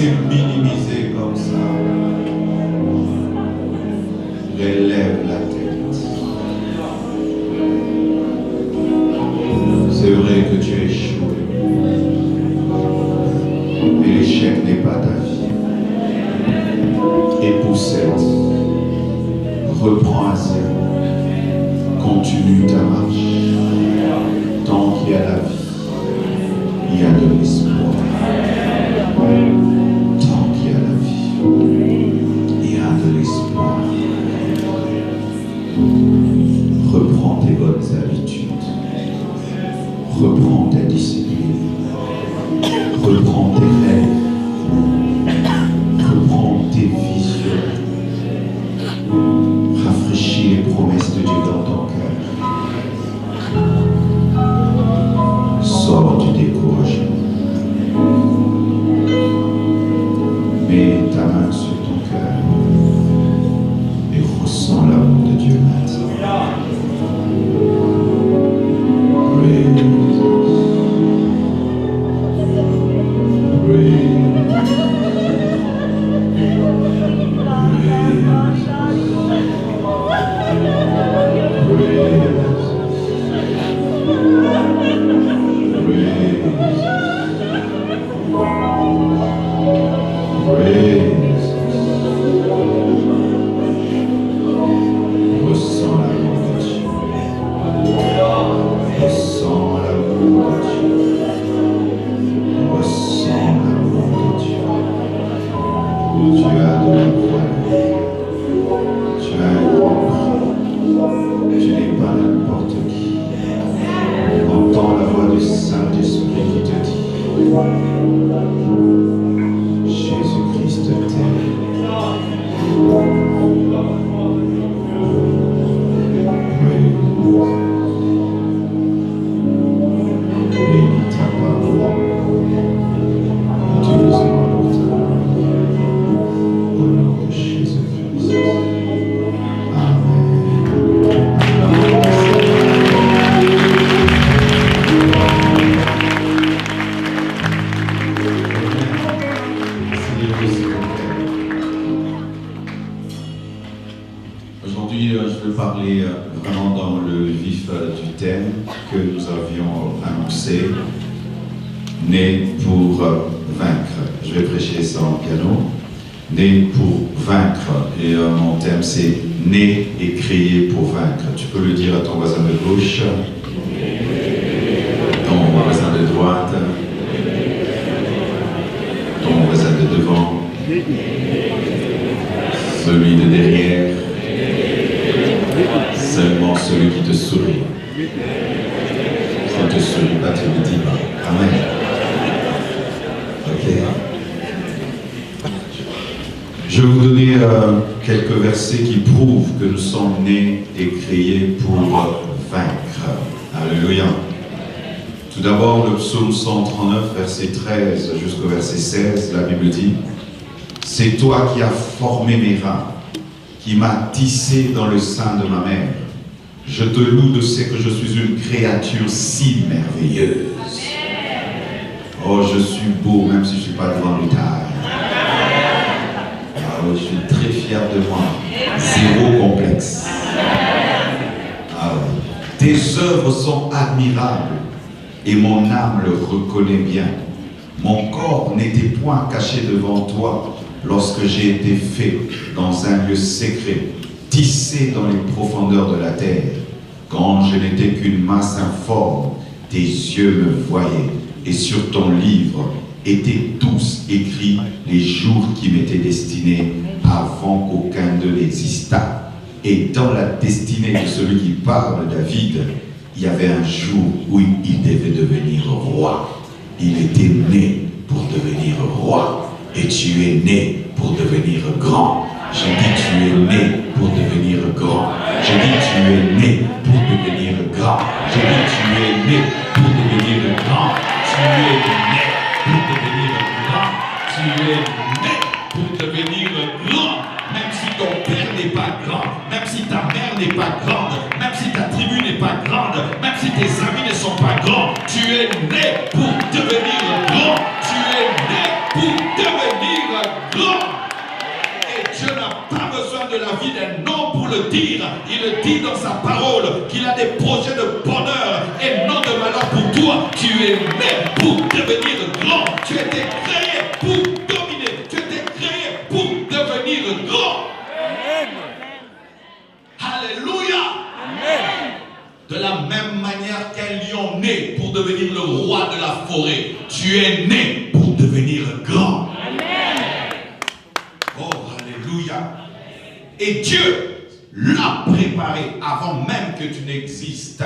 été minimisé comme ça, relève la tête. C'est vrai que tu as échoué, mais l'échec n'est pas ta vie. Époussette, reprends à zéro, continue ta marche. Tant qu'il y a la vie, il y a de l'espoir. Tant qu'il y a la vie, il y a de l'espoir. Reprends tes bonnes habitudes. Reprends ta discipline. Reprends tes rêves. Reprends tes visions. Rafraîchis les promesses de Dieu dans ton cœur. Sors du découragement. Mets ta main sur ton cœur et ressens l'amour de Dieu maintenant. Né pour vaincre. Je vais prêcher ça en piano. Né pour vaincre. Et mon thème c'est né et créé pour vaincre. Tu peux le dire à ton voisin de gauche, ton voisin de droite, ton voisin de devant, celui de derrière, seulement celui qui te sourit. Si ne te sourit pas, tu ne le dis pas. Amen. Je vais vous donner quelques versets qui prouvent que nous sommes nés et créés pour vaincre. Alléluia. Tout d'abord, le psaume 139, verset 13 jusqu'au verset 16, la Bible dit « C'est toi qui as formé mes reins, qui m'as tissé dans le sein de ma mère. Je te loue de ce que je suis une créature si merveilleuse. Oh, je suis beau, même si je ne suis pas de grande taille. Ah, je suis très fier de moi. Zéro complexe. Ah, tes œuvres sont admirables et mon âme le reconnaît bien. Mon corps n'était point caché devant toi lorsque j'ai été fait dans un lieu secret, tissé dans les profondeurs de la terre. Quand je n'étais qu'une masse informe, tes yeux me voyaient. Et sur ton livre étaient tous écrits les jours qui m'étaient destinés avant qu'aucun d'eux n'existât. Et dans la destinée de celui qui parle, David, il y avait un jour où il devait devenir roi. Il était né pour devenir roi. Et tu es né pour devenir grand. J'ai dit tu es né pour devenir grand. J'ai dit tu es né pour devenir grand. J'ai dit tu es né pour devenir grand. Tu es né pour devenir grand. Tu es né pour devenir grand. Même si ton père n'est pas grand, même si ta mère n'est pas grande, même si ta tribu n'est pas grande, même si tes amis ne sont pas grands, tu es né pour devenir grand. Tu es né pour devenir dire, il dit dans sa parole qu'il a des projets de bonheur et non de malheur pour toi. Tu es né pour devenir grand. Tu as été créé pour dominer. Tu as été créé pour devenir grand. Alléluia. De la même manière qu'un lion naît pour devenir le roi de la forêt, tu es né pour devenir grand. Oh, alléluia. Et Dieu l'a préparé avant même que tu n'existes,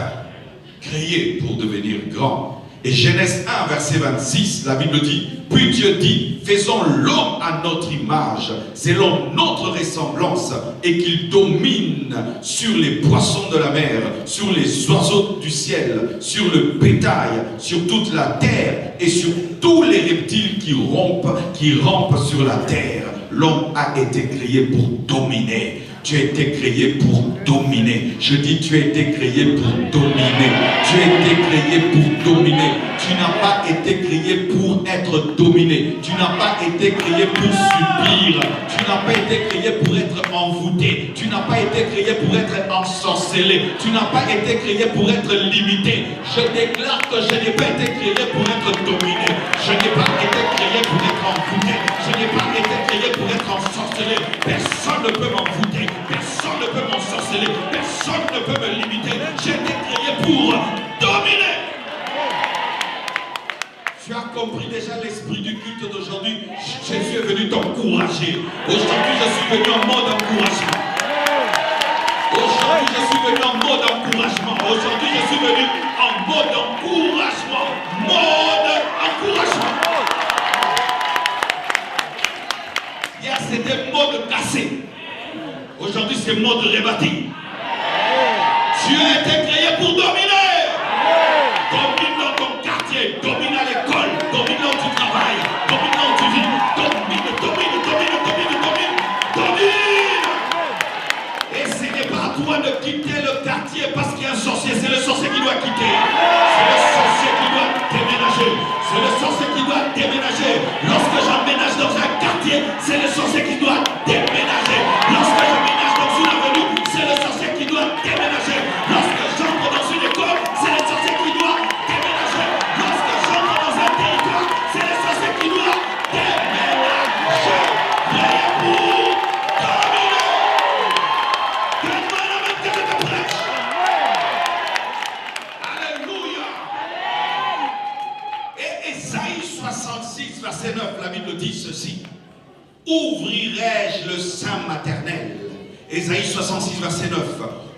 créé pour devenir grand. Et Genèse 1, verset 26, la Bible dit, puis Dieu dit, faisons l'homme à notre image, selon notre ressemblance, et qu'il domine sur les poissons de la mer, sur les oiseaux du ciel, sur le bétail, sur toute la terre, et sur tous les reptiles qui rampent sur la terre. L'homme a été créé pour dominer. Tu as été créé pour dominer. Je dis, tu as été créé pour dominer. Tu as été créé pour dominer. Tu n'as pas été créé pour être dominé. Tu n'as pas été créé pour subir. Tu n'as pas été créé pour être envoûté. Tu n'as pas été créé pour être ensorcelé. Tu n'as pas été créé pour être limité. Je déclare que je n'ai pas été créé pour être dominé. Je n'ai pas été créé pour être envoûté. Je n'ai pas été créé pour être ensorcelé. Personne ne peut m'envoûter. Personne ne peut m'ensorceler. Personne ne peut me limiter. J'ai été créé pour dominer. Tu as compris déjà l'esprit du culte d'aujourd'hui. Jésus est venu t'encourager. Aujourd'hui, je suis venu en mode encouragement. Aujourd'hui, je suis venu en mode encouragement. Aujourd'hui, je suis venu en mode encouragement. Mode encouragement. Hier, c'était mode cassé. Aujourd'hui, c'est mode rebâti. Tu as été créé pour dominer. Domine dans ton quartier, domine à l'école, domine là où tu travailles, domine là où tu vis. Domine. Et ce n'est pas à toi de quitter le quartier parce qu'il y a un sorcier. C'est le sorcier qui doit quitter. C'est le sorcier qui doit déménager. C'est le sorcier qui doit déménager. Lorsque j'emménage dans un quartier, c'est le sorcier qui doit déménager. Lorsque j'emménage dans une avenue, c'est le sorcier qui doit déménager. Lorsque j'entre dans une école, c'est le sorcier qui doit déménager. Lorsque j'entre dans un territoire, c'est le sorcier qui doit déménager. Priez pour dominer. Donne-moi la main que je te prêche. Alléluia. Et Ésaïe 66, verset 9, la Bible dit ceci. Ouvrirai-je le sein maternel? Ésaïe 66, verset 9.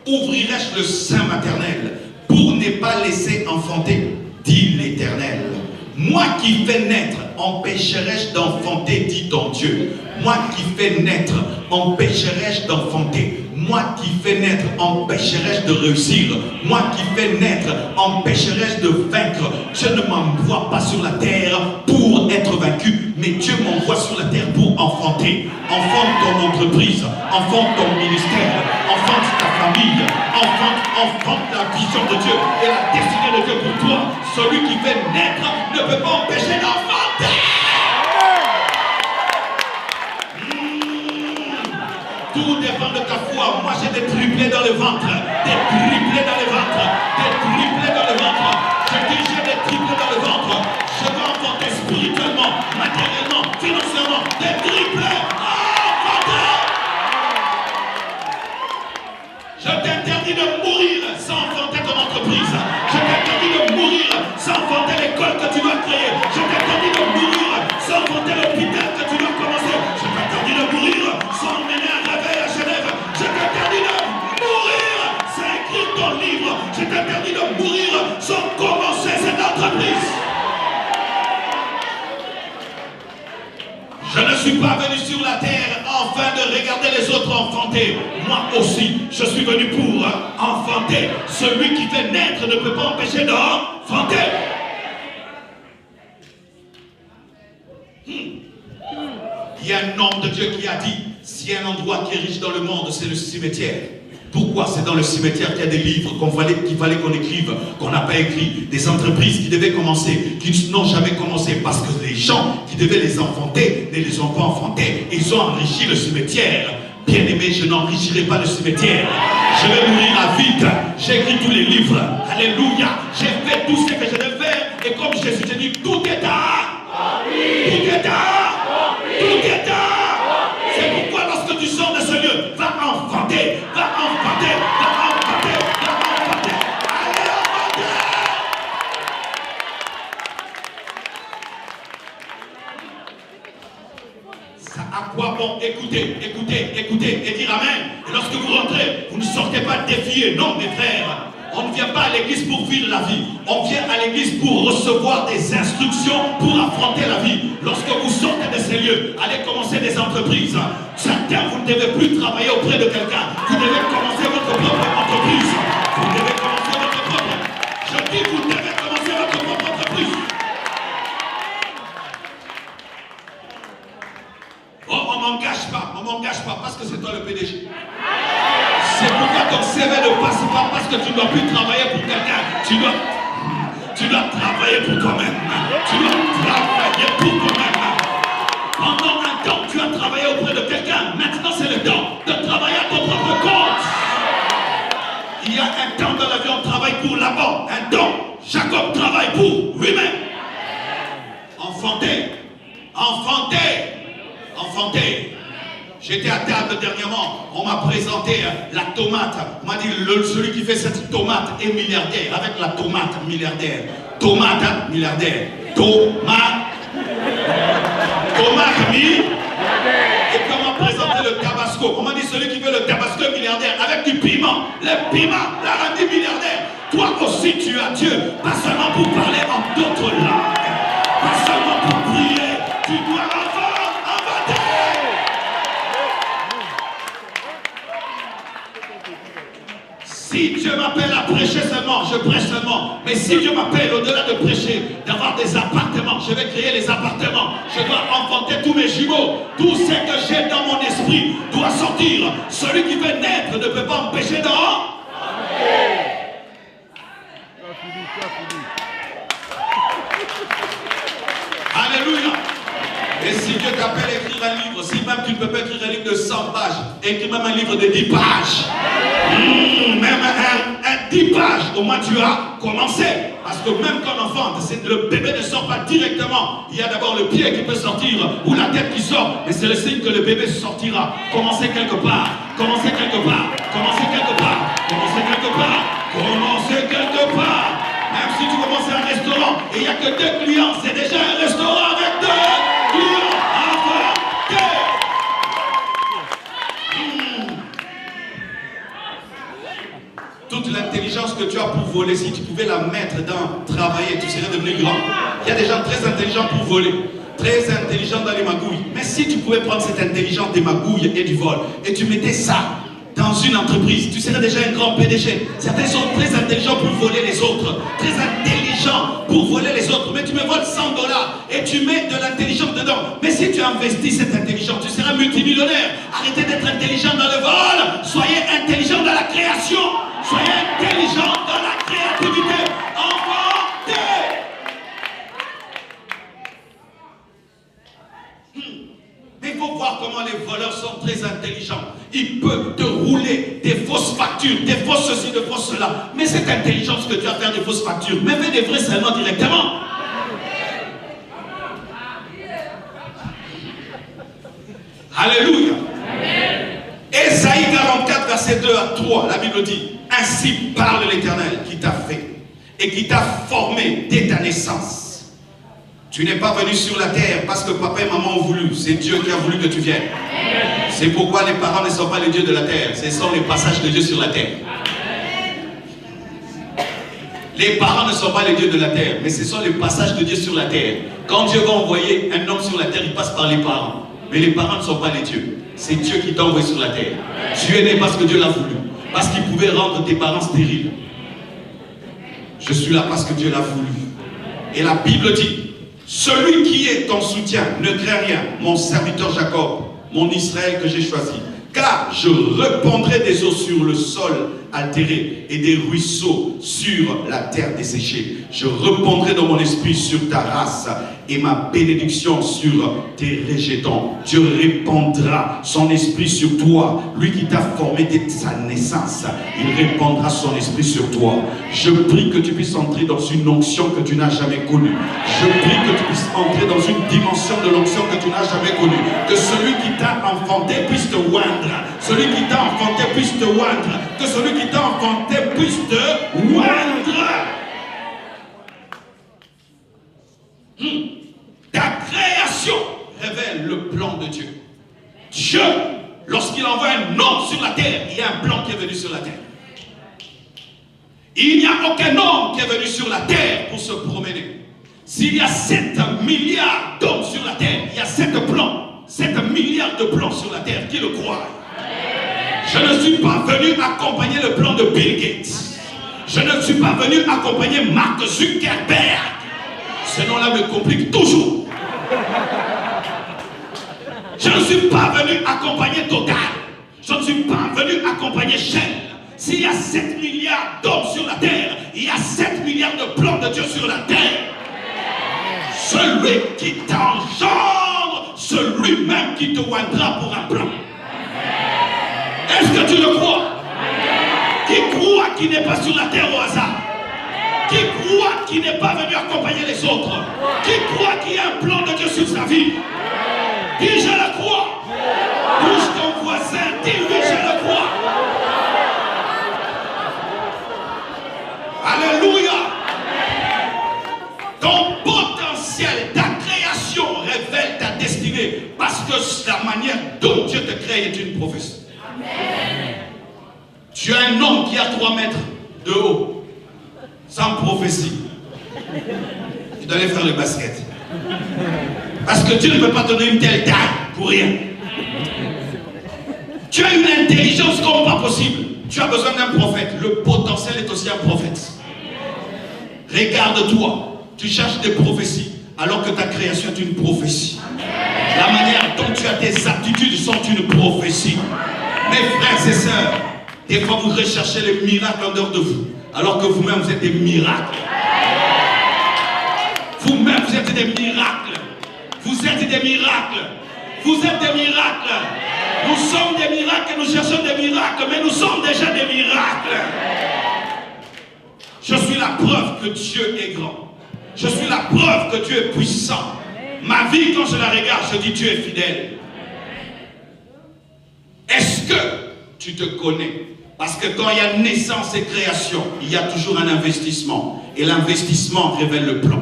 Ouvrirai-je le sein maternel pour ne pas laisser enfanter, dit l'Éternel. Moi qui fais naître, empêcherai-je d'enfanter, dit ton Dieu. Moi qui fais naître, empêcherai-je d'enfanter. Moi qui fais naître, empêcherai-je de réussir. Moi qui fais naître, empêcherai-je de vaincre. Je ne m'envoie pas sur la terre pour être vaincu, mais Dieu m'envoie sur la terre pour enfanter. Enfante ton entreprise, enfante ton ministère, enfante ta famille, enfante la vision de Dieu et la destinée de Dieu pour toi. Celui qui fait naître ne peut pas empêcher d'enfanter. Tout dépend de ta foi. Moi j'ai des triplés dans le ventre. Des triplés dans le ventre. Des triplés dans le ventre. Je dis j'ai des triplés dans le ventre. Je veux enfanter spirituellement, matériellement, financièrement. Des triplés. Enfanter. Je t'interdis de mourir sans enfanter ton entreprise. Je t'interdis de mourir sans enfanter l'école que tu dois créer. Je t'interdis de mourir sans enfanter l'hôpital que tu dois commencer. Je t'interdis de mourir sans mener un réveil à Genève. Je t'interdis de mourir sans écrire ton livre. Je t'interdis de mourir sans commencer cette entreprise. Je ne suis pas venu sur la terre afin de regarder les autres enfanter. Moi aussi, je suis venu pour enfanter. Celui qui fait naître ne peut pas empêcher d'enfanter. Il y a un homme de Dieu qui a dit, s'il y a un endroit qui est riche dans le monde, c'est le cimetière. Pourquoi? C'est dans le cimetière qu'il y a des livres qu'il fallait qu'on écrive, qu'on n'a pas écrit, des entreprises qui devaient commencer, qui n'ont jamais commencé, parce que les gens qui devaient les enfanter ne les ont pas enfantés. Ils ont enrichi le cimetière Bien-aimé, je n'enrichirai pas le cimetière. Je vais mourir à vite. J'ai écrit tous les livres. Alléluia. J'ai fait tout ce que je devais faire. Et comme Jésus, j'ai dit, tout est à. Tout est à. Tout est à. C'est pourquoi lorsque tu sors de ce lieu, va enfanter. Va enfanter. Va enfanter. Va enfanter. Allez enfanter. Ça à quoi bon écouter, écouter, écouter et dire amen. Et lorsque vous rentrez, vous ne sortez pas défier. Non, mes frères. On ne vient pas à l'église pour vivre la vie. On vient à l'église pour recevoir des instructions pour affronter la vie. Lorsque vous sortez de ces lieux, allez commencer des entreprises. Certains, vous ne devez plus travailler auprès de quelqu'un. Vous devez commencer votre propre entreprise. Vous devez commencer votre propre. Je dis, vous devez commencer votre propre entreprise. Oh, on ne m'engage pas parce que c'est toi le PDG. C'est pourquoi ton CV ne passe pas parce que tu ne dois plus travailler pour quelqu'un. Tu dois travailler pour toi-même. Tu dois travailler pour toi-même. Pendant un temps, tu as travaillé auprès de quelqu'un. Maintenant, c'est le temps de travailler à ton propre compte. Il y a un temps dans la vie, on travaille pour Laban. Un temps, Jacob travaille pour lui-même. Enfanté. Enfanté. Enfanté. J'étais à table dernièrement, on m'a présenté la tomate. On m'a dit, celui qui fait cette tomate est milliardaire, avec la tomate milliardaire. Tomate milliardaire. Tomate milliardaire. Et puis on m'a présenté le tabasco. On m'a dit, celui qui fait le tabasco est milliardaire, avec du piment. Le piment l'a rendu milliardaire. Toi aussi tu as Dieu, pas seulement pour parler en d'autres langues, pas seulement pour prier, tu dois avoir. Si Dieu m'appelle à prêcher seulement, je prêche seulement. Mais si Dieu m'appelle au-delà de prêcher, d'avoir des appartements, je vais créer les appartements. Je dois enfanter tous mes jumeaux. Tout ce que j'ai dans mon esprit doit sortir. Celui qui veut naître ne peut pas empêcher d'en. Alléluia. Et si Dieu t'appelle à écrire un livre, si même tu ne peux pas écrire un livre de 100 pages, écris même un livre de 10 pages. Même un 10 pages, au moins tu as commencé. Parce que même quand on enfante, le bébé ne sort pas directement. Il y a d'abord le pied qui peut sortir, ou la tête qui sort. Mais c'est le signe que le bébé sortira. Commencez quelque part. Commencez quelque part. Commencez quelque part. Commencez quelque part. Commencez quelque part. Même si tu commences un restaurant et il n'y a que 2 clients, c'est déjà un restaurant avec 2 clients à faire. Toute l'intelligence que tu as pour voler, si tu pouvais la mettre dans travailler, tu serais devenu grand. Il y a des gens très intelligents pour voler, très intelligents dans les magouilles. Mais si tu pouvais prendre cette intelligence des magouilles et du vol et tu mettais ça dans une entreprise, tu serais déjà un grand PDG. Certains sont très intelligents pour voler les autres, très intelligents pour voler les autres, mais tu me voles $100 et tu mets de l'intelligence dedans. Mais si tu investis cette intelligence, tu seras multimillionnaire. Arrêtez d'être intelligent dans le vol, soyez intelligent dans la création, soyez intelligent dans la créativité. Inventez. Mais il faut voir comment les voleurs sont très intelligents. Ils peuvent te rouler des fausses factures, des fausses ceci, des fausses cela. Mais cette intelligence que tu as faire des fausses factures, mais fais des vrais seulement directement. Alléluia. Ésaïe 44, verset 2 à 3, la Bible dit, ainsi parle l'Éternel qui t'a fait et qui t'a formé dès ta naissance. Tu n'es pas venu sur la terre parce que papa et maman ont voulu. C'est Dieu qui a voulu que tu viennes. C'est pourquoi les parents ne sont pas les dieux de la terre. Ce sont les passages de Dieu sur la terre. Les parents ne sont pas les dieux de la terre, mais ce sont les passages de Dieu sur la terre. Quand Dieu va envoyer un homme sur la terre, il passe par les parents. Mais les parents ne sont pas les dieux. C'est Dieu qui t'a envoyé sur la terre. Tu es né parce que Dieu l'a voulu. Parce qu'il pouvait rendre tes parents stériles. Je suis là parce que Dieu l'a voulu. Et la Bible dit, celui qui est ton soutien, ne crains rien, mon serviteur Jacob, mon Israël que j'ai choisi. Car je répandrai des eaux sur le sol altérés et des ruisseaux sur la terre desséchée. Je répandrai dans mon esprit sur ta race et ma bénédiction sur tes rejetons. Dieu répandra son esprit sur toi. Lui qui t'a formé dès sa naissance, il répandra son esprit sur toi. Je prie que tu puisses entrer dans une onction que tu n'as jamais connue. Je prie que tu puisses entrer dans une dimension de l'onction que tu n'as jamais connue. Que celui qui t'a enfanté puisse te oindre. Celui qui t'a enfanté puisse te oindre. Que celui qui t'a enfanté puisse te oindre. Ta création révèle le plan de Dieu. Dieu, lorsqu'il envoie un homme sur la terre, il y a un plan qui est venu sur la terre. Il n'y a aucun homme qui est venu sur la terre pour se promener. S'il y a 7 milliards d'hommes sur la terre, il y a 7 plans, 7 milliards de plans sur la terre, qui le croient? Je ne suis pas venu accompagner le plan de Bill Gates. Je ne suis pas venu accompagner Mark Zuckerberg. Ce nom-là me complique toujours. Je ne suis pas venu accompagner Total. Je ne suis pas venu accompagner Shell. S'il y a 7 milliards d'hommes sur la terre, il y a 7 milliards de plans de Dieu sur la terre. Celui qui t'engendre, celui-même qui te oindra pour un plan. Est-ce que tu le crois? Qui croit qu'il n'est pas sur la terre au hasard? Qui croit qu'il n'est pas venu accompagner les autres? Qui croit qu'il y a un plan de Dieu sur sa vie? Dis je le crois. Bouge ton voisin, dis-lui je le crois. Alléluia. Ton potentiel, ta création révèle ta destinée. Parce que la manière dont Dieu te crée est une prophétie. Tu as un homme qui a 3 mètres de haut. Sans prophétie. Tu dois aller faire le basket. Parce que Dieu ne peut pas donner une telle taille pour rien. Tu as une intelligence comme pas possible. Tu as besoin d'un prophète. Le potentiel est aussi un prophète. Regarde-toi. Tu cherches des prophéties alors que ta création est une prophétie. La manière dont tu as tes aptitudes sont une prophétie. Mes frères et sœurs, des fois vous recherchez les miracles en dehors de vous. Alors que vous-même vous êtes des miracles. Vous-même vous êtes des miracles. Vous êtes des miracles. Vous êtes des miracles. Nous sommes des miracles et nous cherchons des miracles. Mais nous sommes déjà des miracles. Je suis la preuve que Dieu est grand. Je suis la preuve que Dieu est puissant. Ma vie, quand je la regarde, je dis Dieu est fidèle. Est-ce que tu te connais? Parce que quand il y a naissance et création, il y a toujours un investissement. Et l'investissement révèle le plan.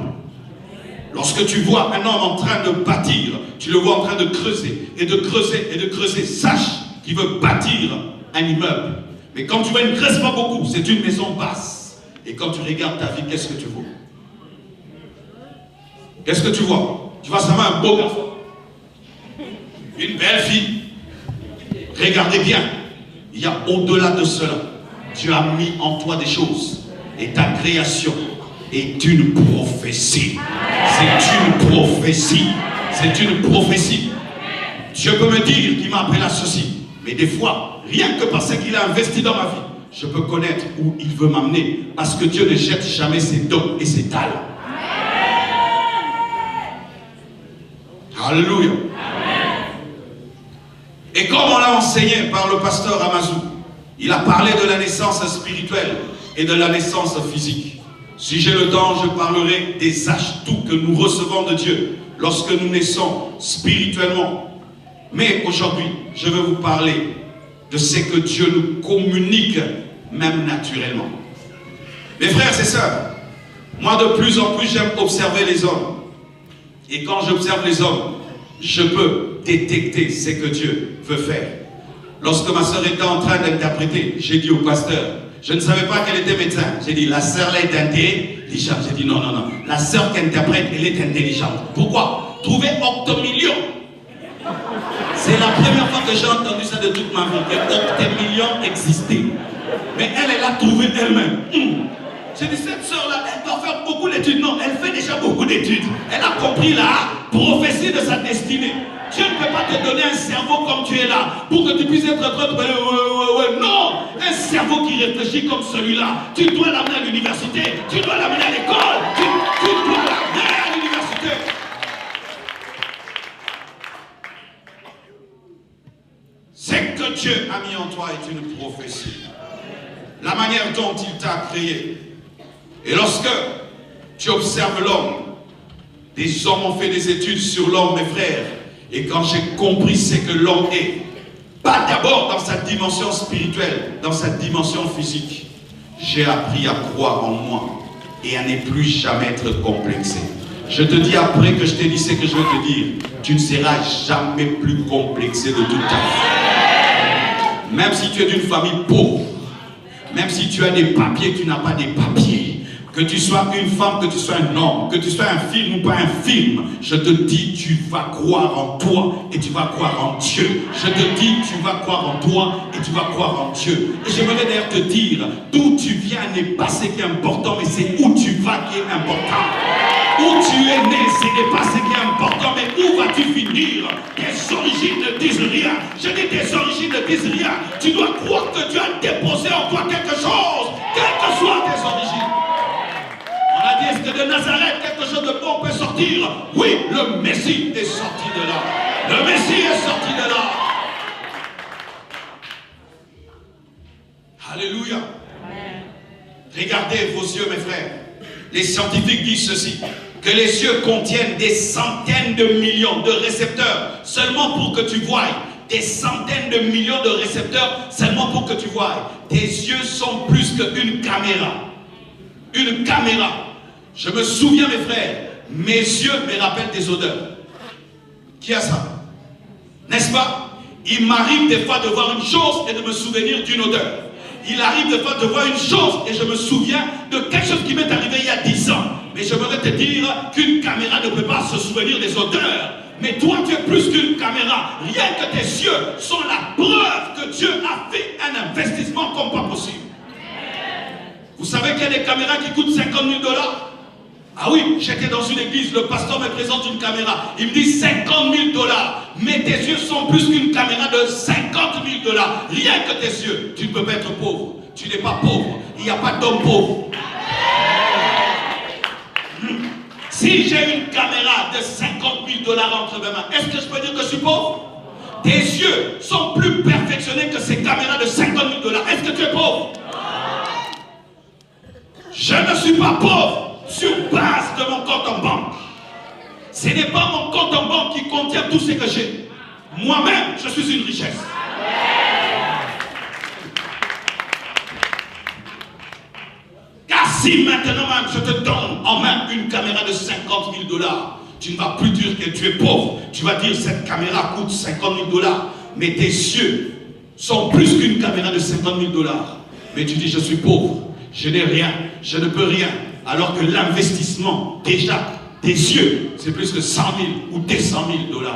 Lorsque tu vois un homme en train de bâtir, tu le vois en train de creuser, et de creuser, et de creuser. Sache qu'il veut bâtir un immeuble. Mais quand tu vois, il ne creuse pas beaucoup, c'est une maison basse. Et quand tu regardes ta vie, qu'est-ce que tu vois? Qu'est-ce que tu vois? Tu vois seulement un beau garçon. Une belle fille. Regardez bien. Il y a au-delà de cela. Dieu a mis en toi des choses. Et ta création est une prophétie. C'est une prophétie. C'est une prophétie. Dieu peut me dire qu'il m'a appelé à ceci. Mais des fois, rien que parce qu'il a investi dans ma vie, je peux connaître où il veut m'amener. Parce que Dieu ne jette jamais ses dons et ses talents. Alléluia. Et comme on l'a enseigné par le pasteur Amazou, il a parlé de la naissance spirituelle et de la naissance physique. Si j'ai le temps, je parlerai des atouts que nous recevons de Dieu lorsque nous naissons spirituellement. Mais aujourd'hui, je vais vous parler de ce que Dieu nous communique, même naturellement. Mes frères et sœurs, moi de plus en plus j'aime observer les hommes. Et quand j'observe les hommes, je peux détecter ce que Dieu veut faire. Lorsque ma soeur était en train d'interpréter, j'ai dit au pasteur, je ne savais pas qu'elle était médecin. J'ai dit, la sœur là est intelligente. J'ai dit, non, non, non. La sœur qui interprète, elle est intelligente. Pourquoi? Trouver octomillion. C'est la première fois que j'ai entendu ça de toute ma vie, que octomillion existait. Mais elle l'a trouvé elle-même. J'ai dit, cette sœur-là, elle doit faire beaucoup d'études. Non, elle fait déjà beaucoup d'études. Elle a compris la prophétie de sa destinée. Dieu ne peut pas te donner un cerveau comme tu es là, pour que tu puisses être... Non! Un cerveau qui réfléchit comme celui-là. Tu dois l'amener à l'université, tu dois l'amener à l'école, tu dois l'amener à l'université. Ce que Dieu a mis en toi est une prophétie. La manière dont il t'a créé. Et lorsque tu observes l'homme, des hommes ont fait des études sur l'homme, mes frères. Et quand j'ai compris ce que l'homme est, pas d'abord dans sa dimension spirituelle, dans sa dimension physique, j'ai appris à croire en moi et à ne plus jamais être complexé. Je te dis après que je t'ai dit ce que je veux te dire, tu ne seras jamais plus complexé de toute ta vie. Même si tu es d'une famille pauvre, même si tu as des papiers, tu n'as pas des papiers. Que tu sois une femme, que tu sois un homme, que tu sois un film ou pas un film, je te dis, tu vas croire en toi et tu vas croire en Dieu. Je te dis, tu vas croire en toi et tu vas croire en Dieu. Et j'aimerais d'ailleurs te dire, d'où tu viens n'est pas ce qui est important, mais c'est où tu vas qui est important. Où tu es né, ce n'est pas ce qui est important, mais où vas-tu finir? Tes origines ne disent rien. Je dis, tes origines ne disent rien. Tu dois croire que Dieu a déposé en toi quelque chose, quelles que soient tes origines. On a dit, est-ce que de Nazareth, quelque chose de bon peut sortir? Oui, le Messie est sorti de là. Le Messie est sorti de là. Alléluia. Amen. Regardez vos yeux, mes frères. Les scientifiques disent ceci, que les yeux contiennent des centaines de millions de récepteurs, seulement pour que tu voies. Des centaines de millions de récepteurs, seulement pour que tu voies. Tes yeux sont plus qu'une caméra. Une caméra. Je me souviens, mes frères, mes yeux me rappellent des odeurs. Qui a ça? N'est-ce pas? Il m'arrive des fois de voir une chose et de me souvenir d'une odeur. Il arrive des fois de voir une chose et je me souviens de quelque chose qui m'est arrivé il y a 10 ans. Mais j'aimerais te dire qu'une caméra ne peut pas se souvenir des odeurs. Mais toi, tu es plus qu'une caméra. Rien que tes yeux sont la preuve que Dieu a fait un investissement comme pas possible. Vous savez qu'il y a des caméras qui coûtent 50 000 $? Ah oui, j'étais dans une église, le pasteur me présente une caméra. Il me dit 50 000 $. Mais tes yeux sont plus qu'une caméra de 50 000 $. Rien que tes yeux. Tu ne peux pas être pauvre. Tu n'es pas pauvre. Il n'y a pas d'homme pauvre. Si j'ai une caméra de 50 000 $ entre mes mains, est-ce que je peux dire que je suis pauvre? Tes yeux sont plus perfectionnés que ces caméras de 50 000 $. Est-ce que tu es pauvre? Je ne suis pas pauvre sur base de mon compte en banque. Ce n'est pas mon compte en banque qui contient tout ce que j'ai. Moi-même, je suis une richesse. Car si maintenant même je te donne en main une caméra de 50 000 $, tu ne vas plus dire que tu es pauvre. Tu vas dire cette caméra coûte 50 000 $. Mais tes yeux sont plus qu'une caméra de 50 000 $. Mais tu dis je suis pauvre. Je n'ai rien, je ne peux rien. Alors que l'investissement, déjà, tes yeux, c'est plus que 100 000 ou 200 000 $.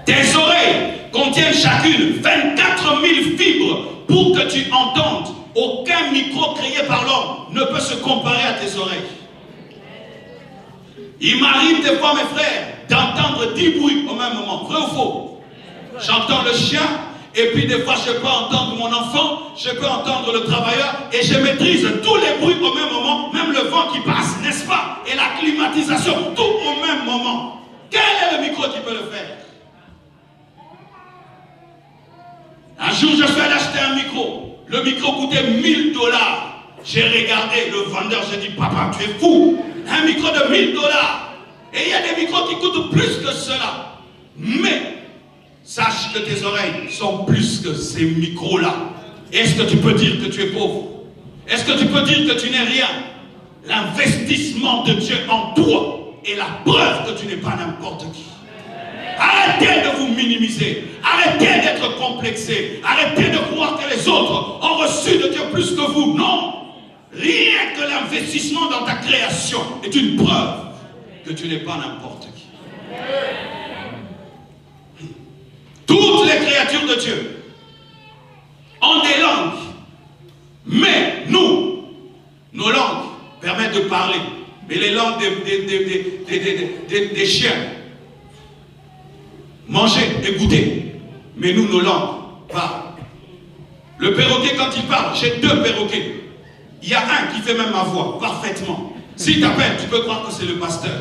Tes oreilles contiennent chacune 24 000 fibres pour que tu entendes. Aucun micro créé par l'homme ne peut se comparer à tes oreilles. Il m'arrive des fois, mes frères, d'entendre 10 bruits au même moment. Vrai ou faux? J'entends le chien. Et puis des fois je peux entendre mon enfant, je peux entendre le travailleur et je maîtrise tous les bruits au même moment, même le vent qui passe, n'est-ce pas? Et la climatisation, tout au même moment. Quel est le micro qui peut le faire? Un jour je suis allé acheter un micro. Le micro coûtait 1 000 $. J'ai regardé le vendeur, j'ai dit papa tu es fou. Un micro de 1 000 $. Et il y a des micros qui coûtent plus que cela. Mais sache que tes oreilles sont plus que ces micros-là. Est-ce que tu peux dire que tu es pauvre? Est-ce que tu peux dire que tu n'es rien? L'investissement de Dieu en toi est la preuve que tu n'es pas n'importe qui. Arrêtez de vous minimiser. Arrêtez d'être complexé. Arrêtez de croire que les autres ont reçu de Dieu plus que vous. Non. Rien que l'investissement dans ta création est une preuve que tu n'es pas n'importe qui. Toutes les créatures de Dieu ont des langues, mais nous, nos langues permettent de parler. Mais les langues des chiens, manger et goûter. Mais nous, nos langues parlent. Le perroquet, quand il parle, j'ai 2 perroquets. Il y a un qui fait même ma voix, parfaitement. S'il t'appelle, tu peux croire que c'est le pasteur.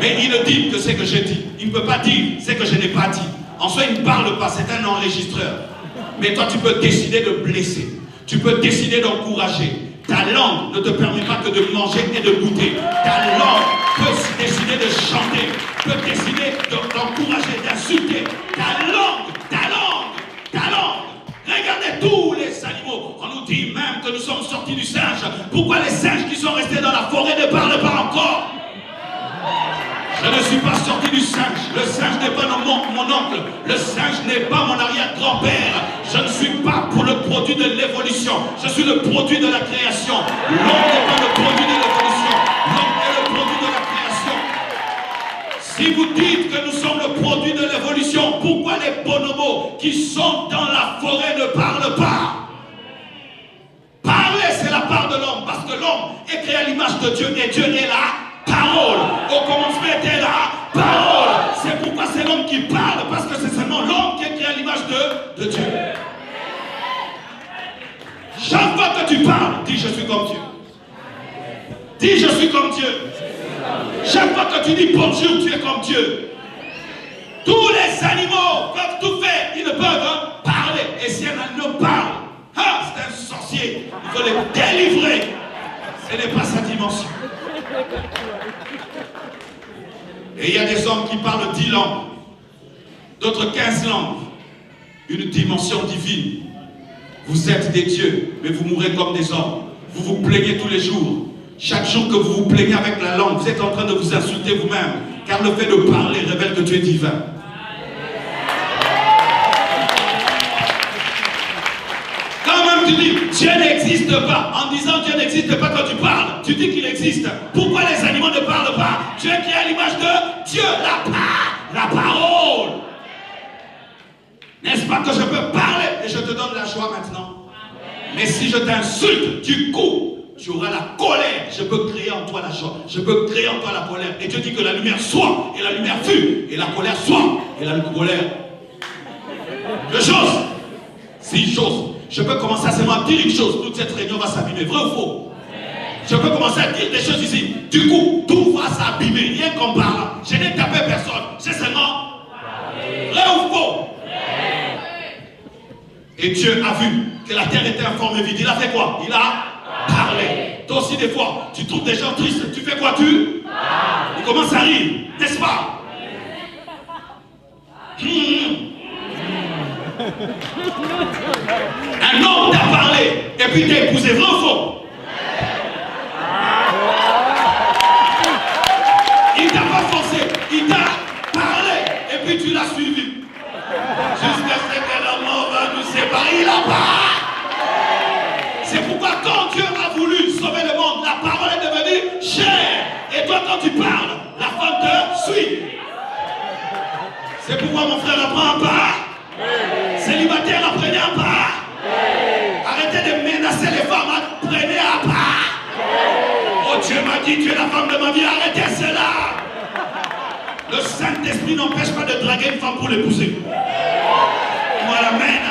Mais il ne dit que c'est que j'ai dit. Il ne peut pas dire c'est que je n'ai pas dit. En soi, il ne parle pas, c'est un enregistreur. Mais toi, tu peux décider de blesser. Tu peux décider d'encourager. Ta langue ne te permet pas que de manger et de goûter. Ta langue peut décider de chanter, peut décider d'encourager, d'insulter. Ta langue, ta langue, ta langue. Regardez tous les animaux. On nous dit même que nous sommes sortis du singe. Pourquoi les singes qui sont restés dans la forêt ne parlent pas encore? Je ne suis pas sorti du singe. Le singe n'est pas mon oncle. Le singe n'est pas mon arrière-grand-père. Je ne suis pas pour le produit de l'évolution. Je suis le produit de la création. L'homme n'est pas le produit de l'évolution. L'homme est le produit de la création. Si vous dites que nous sommes le produit de l'évolution, pourquoi les bonobos qui sont dans la forêt ne parlent pas? Parler, c'est la part de l'homme. Parce que l'homme est créé à l'image de Dieu et Dieu est là. Parole, au commencement était la parole. C'est pourquoi c'est l'homme qui parle, parce que c'est seulement l'homme qui est créé à l'image de Dieu. Chaque fois que tu parles, dis je suis comme Dieu. Dis je suis comme Dieu. Chaque fois que tu dis bonjour, tu es comme Dieu. Tous les animaux peuvent tout faire, ils ne peuvent parler. Et si un animal parle, c'est un sorcier, il faut les délivrer. Ce n'est pas sa dimension. Et il y a des hommes qui parlent 10 langues, d'autres 15 langues, une dimension divine. Vous êtes des dieux, mais vous mourrez comme des hommes. Vous vous plaignez tous les jours. Chaque jour que vous vous plaignez avec la langue, vous êtes en train de vous insulter vous-même, car le fait de parler révèle que tu es divin. Tu dis Dieu n'existe pas. En disant Dieu n'existe pas, quand tu parles, tu dis qu'il existe. Pourquoi les animaux ne parlent pas? Dieu qui est à l'image de Dieu, la parole. N'est-ce pas que je peux parler et je te donne la joie maintenant? Mais si je t'insulte, du coup, tu auras la colère. Je peux créer en toi la joie. Je peux créer en toi la colère. Et Dieu dit que la lumière soit, et la lumière fut, et la colère soit, et la colère. Deux choses. Si j'ose. Je peux commencer à seulement dire une chose, toute cette réunion va s'abîmer, vrai ou faux? Je peux commencer à dire des choses ici, du coup, tout va s'abîmer, rien qu'en parlant. Je n'ai tapé personne, c'est seulement vrai ou faux? Et Dieu a vu que la terre était informe et vide, il a fait quoi? Il a parlé. Toi aussi des fois, tu trouves des gens tristes, tu fais quoi? Tu parles. Ils commencent à rire, n'est-ce pas? Un homme t'a parlé et puis t'es épousé, vrai ou faux? Il t'a pas forcé, il t'a parlé et puis tu l'as suivi. Jusqu'à ce que la mort va nous séparer, il a pas. C'est pourquoi quand Dieu a voulu sauver le monde, la parole est devenue chair. Et toi quand tu parles, la femme te suit. C'est pourquoi mon frère apprend pas. Célibataire, apprenez à part. Arrêtez de menacer les femmes, apprenez à part. Oh Dieu m'a dit, tu es la femme de ma vie, arrêtez cela. Le Saint-Esprit n'empêche pas de draguer une femme pour l'épouser. Moi l'amen.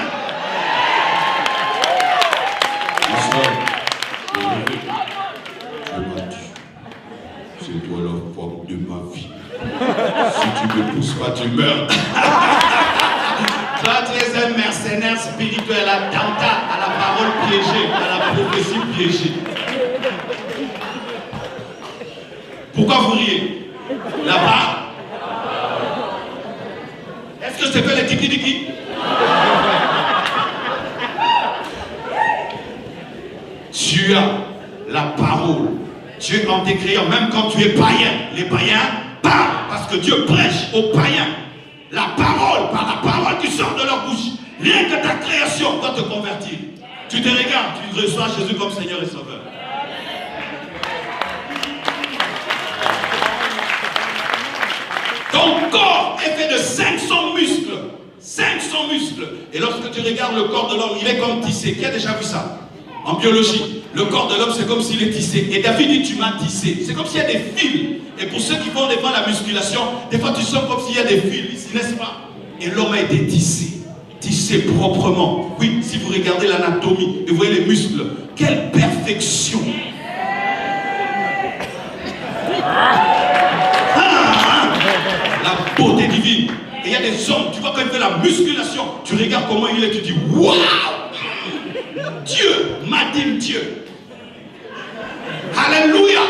C'est toi la femme de ma vie. Si tu ne pousses pas, tu meurs. Toi, tu es un mercenaire spirituel, attentat à la parole piégée, à la prophétie piégée. Pourquoi vous riez? Là-bas? Est-ce que je te fais les tiki-tiki? Tu as la parole. Dieu en t'est créé, même quand tu es païen. Les païens parlent parce que Dieu prêche aux païens. La parole, par la parole qui sort de leur bouche. Rien que ta création doit te convertir. Tu te regardes, tu reçois Jésus comme Seigneur et Sauveur. Ton corps est fait de 500 muscles. 500 muscles. Et lorsque tu regardes le corps de l'homme, il est comme tissé. Qui a déjà vu ça? En biologie, le corps de l'homme, c'est comme s'il est tissé. Et David dit, tu m'as tissé. C'est comme s'il y a des fils. Et pour ceux qui font des fois la musculation, des fois tu sens comme s'il y a des fils ici, n'est-ce pas? Et l'homme a été tissé. tissé proprement. Oui, si vous regardez l'anatomie et vous voyez les muscles, quelle perfection. La beauté divine. Et il y a des hommes, tu vois quand il fait la musculation, tu regardes comment il est, tu dis waouh! Dieu, Madame Dieu. Alléluia.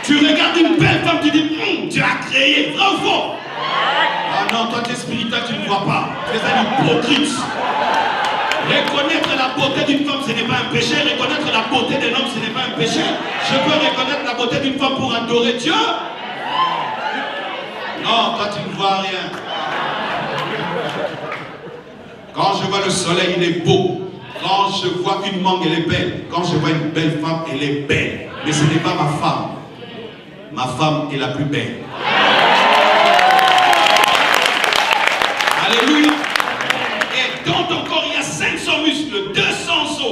Tu regardes une belle femme, tu dis Dieu a créé, vrai ou faux? Ah non, toi tu es spirituel, tu ne vois pas. Tu es un hypocrite. Reconnaître la beauté d'une femme, ce n'est pas un péché. Reconnaître la beauté d'un homme, ce n'est pas un péché. Je peux reconnaître la beauté d'une femme pour adorer Dieu. Non, toi tu ne vois rien. Quand je vois le soleil, il est beau. Quand je vois une mangue, elle est belle. Quand je vois une belle femme, elle est belle. Mais ce n'est pas ma femme. Ma femme est la plus belle. Alléluia. Et dans ton corps, il y a 500 muscles, 200 os,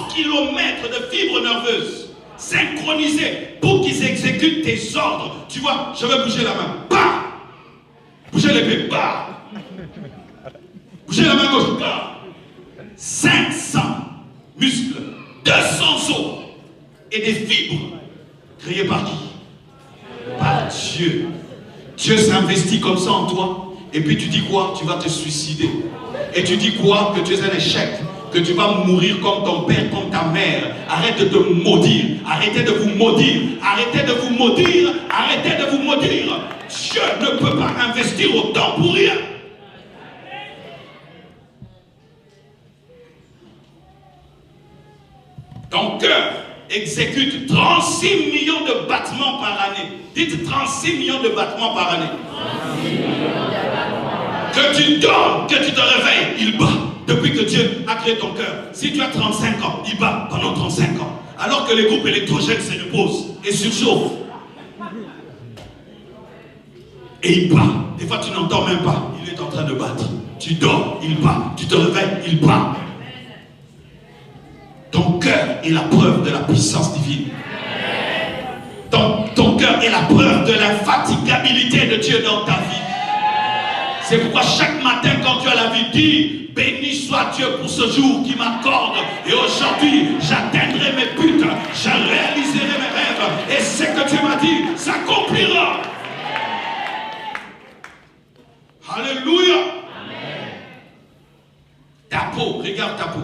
11 km de fibres nerveuses synchronisées pour qu'ils exécutent tes ordres. Tu vois, je vais bouger la main. Bah! Bouger l'épée. Bah! Bouger la main gauche. Bah! 500 muscles, 200 os et des fibres créées par qui? Par Dieu. Dieu s'investit comme ça en toi. Et puis tu dis quoi? Tu vas te suicider. Et tu dis quoi? Que tu es un échec. Que tu vas mourir comme ton père, comme ta mère. Arrête de te maudire. Arrêtez de vous maudire. Arrêtez de vous maudire. Arrêtez de vous maudire. Dieu ne peut pas investir autant pour rien. Ton cœur exécute 36 millions de battements par année. Dites 36 millions de battements par année. Que tu dors, que tu te réveilles, il bat. Depuis que Dieu a créé ton cœur. Si tu as 35 ans, il bat pendant 35 ans. Alors que les groupes électrogènes se reposent et surchauffent. Et il bat. Des fois tu n'entends même pas. Il est en train de battre. Tu dors, il bat. Tu te réveilles, il bat. Ton cœur est la preuve de la puissance divine. Ton cœur est la preuve de l'infatigabilité de Dieu dans ta vie. C'est pourquoi chaque matin quand tu as la vie, dis béni soit Dieu pour ce jour qui m'accorde. Et aujourd'hui, j'atteindrai mes buts, je réaliserai mes rêves. Et ce que Dieu m'a dit s'accomplira. Alléluia. Ta peau, regarde ta peau.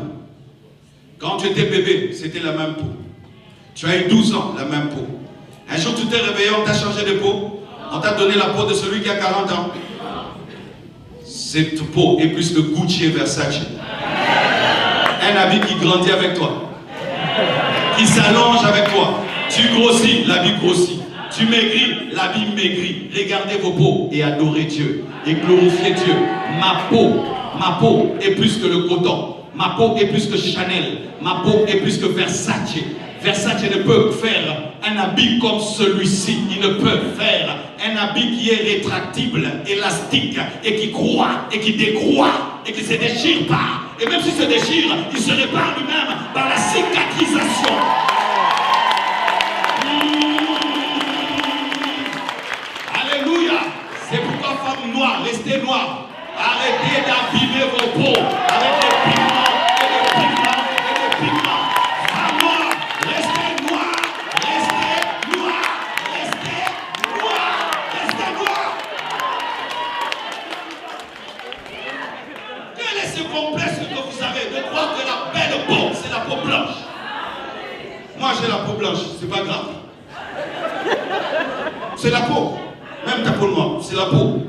Quand tu étais bébé, c'était la même peau. Tu as eu 12 ans, la même peau. Un jour, tu t'es réveillé, on t'a changé de peau. On t'a donné la peau de celui qui a 40 ans. Cette peau est plus que Gucci et Versace. Un habit qui grandit avec toi. Qui s'allonge avec toi. Tu grossis, l'habit grossit. Tu maigris, l'habit maigrit. Regardez vos peaux et adorez Dieu. Et glorifiez Dieu. Ma peau est plus que le coton. Ma peau est plus que Chanel. Ma peau est plus que Versace. Versace ne peut faire un habit comme celui-ci. Il ne peut faire un habit qui est rétractible, élastique, et qui croît, et qui décroît, et qui ne se déchire pas. Et même s'il se déchire, il se répare lui-même par la cicatrisation. Alléluia. C'est pourquoi, femmes noires, restez noires. Arrêtez d'abîmer vos peaux. Arrêtez de pigments. Moi j'ai la peau blanche, c'est pas grave. C'est la peau. Même ta peau noire, c'est la peau.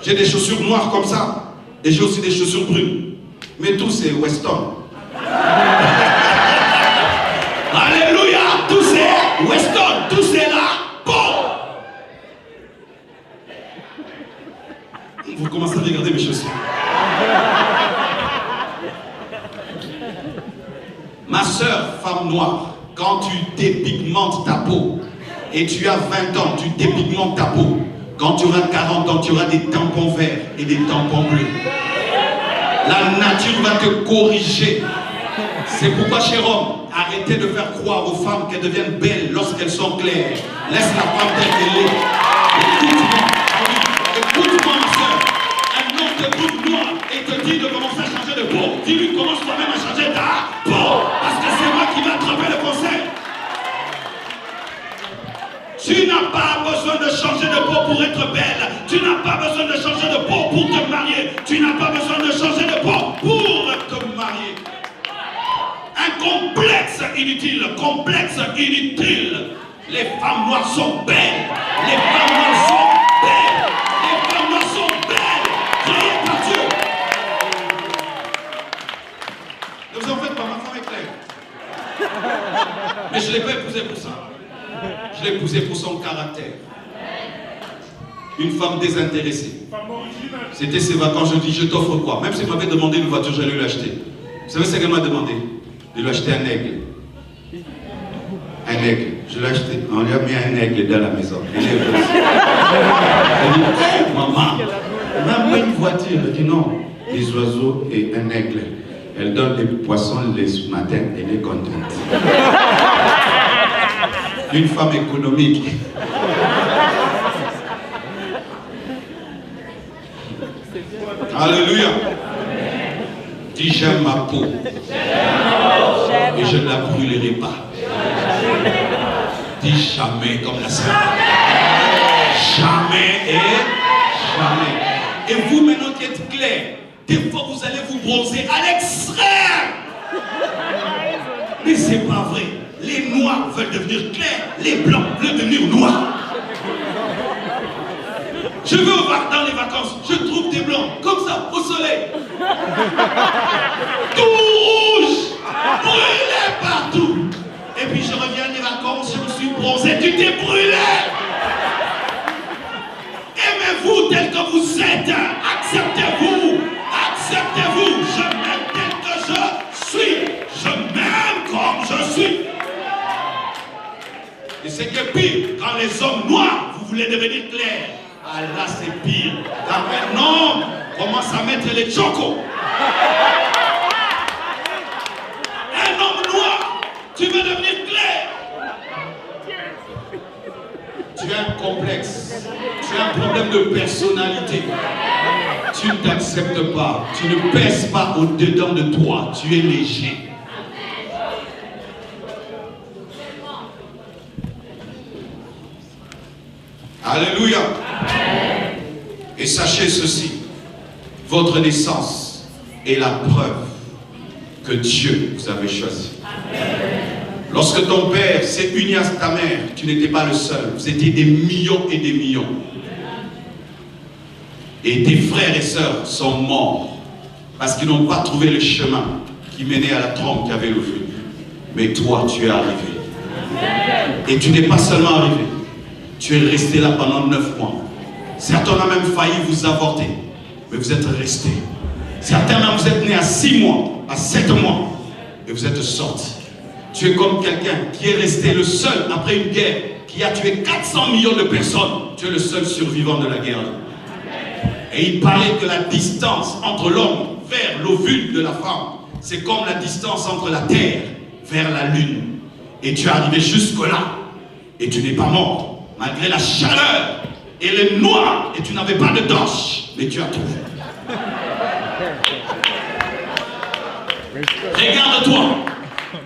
J'ai des chaussures noires comme ça. Et j'ai aussi des chaussures brunes. Mais tout c'est Weston. Alléluia. Tout c'est Weston. Tout c'est la peau. Vous commencez à regarder mes chaussures. Ma soeur, femme noire, quand tu dépigmentes ta peau, et tu as 20 ans, tu dépigmentes ta peau, quand tu auras 40 ans, tu auras des tampons verts et des tampons bleus. La nature va te corriger. C'est pourquoi, cher homme, arrêtez de faire croire aux femmes qu'elles deviennent belles lorsqu'elles sont claires. Laisse la femme telle qu'elle est. Écoute-moi, ma soeur, un homme te te dit de commencer à changer de peau, dis-lui commence toi-même à changer ta peau. Parce que c'est moi qui vais attraper le conseil. Tu n'as pas besoin de changer de peau pour être belle. Tu n'as pas besoin de changer de peau pour te marier. Tu n'as pas besoin de changer de peau pour te marier. Un complexe inutile, complexe inutile. Les femmes noires sont belles. Les femmes noires sont belles. Les femmes noires sont belles. Créées par Dieu. Ne vous en faites pas, ma femme est claire. Mais je ne l'ai pas épousée pour ça. Je l'ai épousée pour son caractère. Une femme désintéressée. C'était ses vacances, je dis, je t'offre quoi? Même si elle m'avait demandé une voiture, j'allais lui acheter. Vous savez ce qu'elle m'a demandé? De lui acheter un aigle. Un aigle. Je l'ai acheté. On lui a mis un aigle dans la maison. Elle est heureuse. Elle dit, hey, maman, même une voiture. Elle dit non, des oiseaux et un aigle. Elle donne des poissons le matin, elle est contente. Une femme économique. Alléluia. Dis j'aime ma peau. Et je ne la brûlerai pas. Dis jamais comme la sœur. Jamais et jamais. Et vous maintenant qui êtes clair, des fois vous allez vous bronzer à l'extrême. Mais c'est pas vrai. Les noirs veulent devenir clairs, les blancs veulent devenir noirs. Je vais au bar dans les vacances, je trouve des blancs, comme ça, au soleil. Tout rouge, brûlé partout. Et puis je reviens des vacances, je me suis bronzé, tu t'es brûlé. Aimez-vous tel que vous êtes, acceptez-vous, acceptez-vous. Je m'aime tel que je suis, je m'aime comme je suis. Et c'est que pire, quand les hommes noirs, vous voulez devenir clairs. Ah là c'est pire. Quand un homme commence à mettre les chocos. Un homme noir, tu veux devenir clair. Tu as un complexe. Tu as un problème de personnalité. Tu ne t'acceptes pas. Tu ne pèses pas au-dedans de toi. Tu es léger. Alléluia. Et sachez ceci, votre naissance est la preuve que Dieu vous avait choisi. Lorsque ton père s'est uni à ta mère, tu n'étais pas le seul. Vous étiez des millions et des millions. Et tes frères et sœurs sont morts parce qu'ils n'ont pas trouvé le chemin qui menait à la trompe qui avait le feu. Mais toi, tu es arrivé. Et tu n'es pas seulement arrivé. Tu es resté là pendant 9 mois. Certains ont même failli vous avorter. Mais vous êtes restés. Certains même vous êtes nés à 6 mois, à 7 mois. Et vous êtes sortis. Tu es comme quelqu'un qui est resté le seul après une guerre qui a tué 400 millions de personnes. Tu es le seul survivant de la guerre. Et il paraît que la distance entre l'homme vers l'ovule de la femme, c'est comme la distance entre la terre vers la lune. Et tu es arrivé jusque-là. Et tu n'es pas mort. Malgré la chaleur et le noir, et tu n'avais pas de torche, mais tu as trouvé. Regarde-toi.